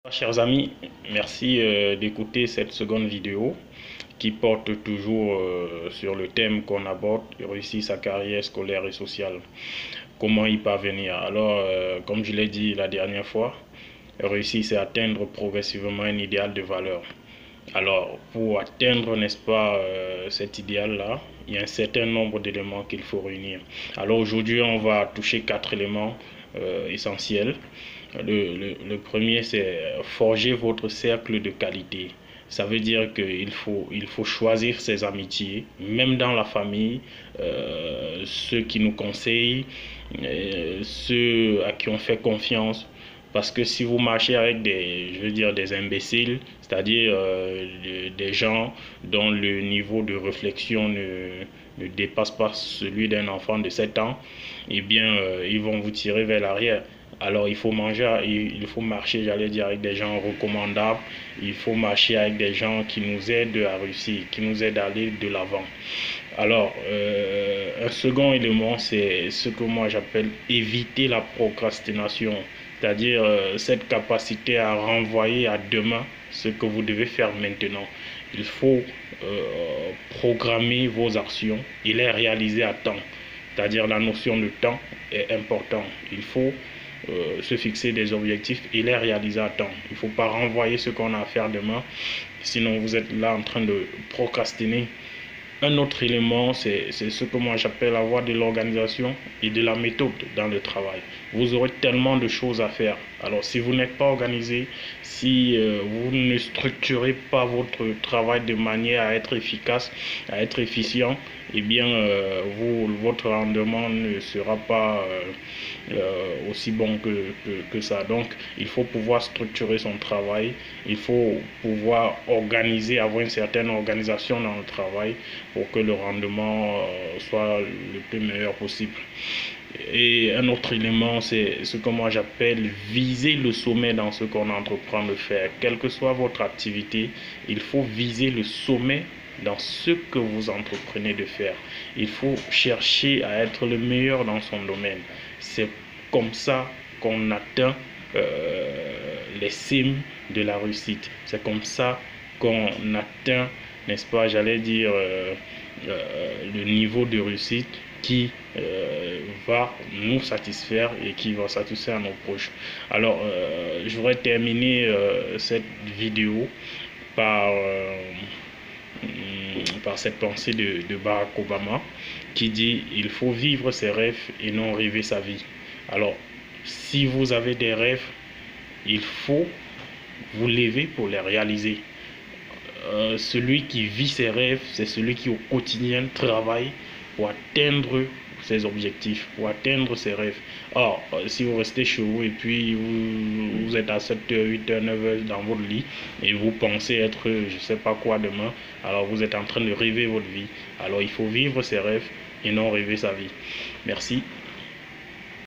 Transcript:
Chers amis, merci d'écouter cette seconde vidéo qui porte toujours sur le thème qu'on aborde, réussir sa carrière scolaire et sociale. Comment y parvenir? Alors, comme je l'ai dit la dernière fois, réussir c'est atteindre progressivement un idéal de valeur. Alors, pour atteindre, n'est-ce pas, cet idéal-là, il y a un certain nombre d'éléments qu'il faut réunir. Alors aujourd'hui, on va toucher 4 éléments essentiels. Le premier, c'est forger votre cercle de qualité. Ça veut dire qu'il faut choisir ses amitiés, même dans la famille, ceux qui nous conseillent, ceux à qui on fait confiance. Parce que si vous marchez avec des imbéciles, c'est-à-dire des gens dont le niveau de réflexion ne dépasse pas celui d'un enfant de 7 ans, eh bien, ils vont vous tirer vers l'arrière. Alors, il faut marcher, j'allais dire, avec des gens recommandables. Il faut marcher avec des gens qui nous aident à réussir, qui nous aident à aller de l'avant. Alors, un second élément, c'est ce que moi j'appelle éviter la procrastination, c'est-à-dire cette capacité à renvoyer à demain ce que vous devez faire maintenant. Il faut programmer vos actions et les réaliser à temps, c'est-à-dire la notion de temps est importante. Il faut se fixer des objectifs et les réaliser à temps. Il ne faut pas renvoyer ce qu'on a à faire demain, sinon vous êtes là en train de procrastiner. Un autre élément, c'est ce que moi j'appelle avoir de l'organisation et de la méthode dans le travail. Vous aurez tellement de choses à faire. Alors si vous n'êtes pas organisé, si vous ne structurez pas votre travail de manière à être efficace, à être efficient, eh bien votre rendement ne sera pas aussi bon que ça. Donc il faut pouvoir structurer son travail, il faut pouvoir organiser, avoir une certaine organisation dans le travail pour que le rendement soit le plus meilleur possible. Et un autre élément, c'est ce que moi j'appelle viser le sommet dans ce qu'on entreprend de faire. Quelle que soit votre activité, il faut viser le sommet dans ce que vous entreprenez de faire. Il faut chercher à être le meilleur dans son domaine. C'est comme ça qu'on atteint les cimes de la réussite. C'est comme ça qu'on atteint, n'est-ce pas, j'allais dire, le niveau de réussite qui va nous satisfaire et qui va satisfaire nos proches. Alors, je voudrais terminer cette vidéo par cette pensée de Barack Obama qui dit il faut vivre ses rêves et non rêver sa vie. Alors, si vous avez des rêves, il faut vous lever pour les réaliser. Celui qui vit ses rêves, c'est celui qui au quotidien travaille pour atteindre ses objectifs, pour atteindre ses rêves. Or, si vous restez chez vous et puis vous êtes à 7h, 8h, 9h dans votre lit et vous pensez être je ne sais pas quoi demain, alors vous êtes en train de rêver votre vie. Alors il faut vivre ses rêves et non rêver sa vie. Merci.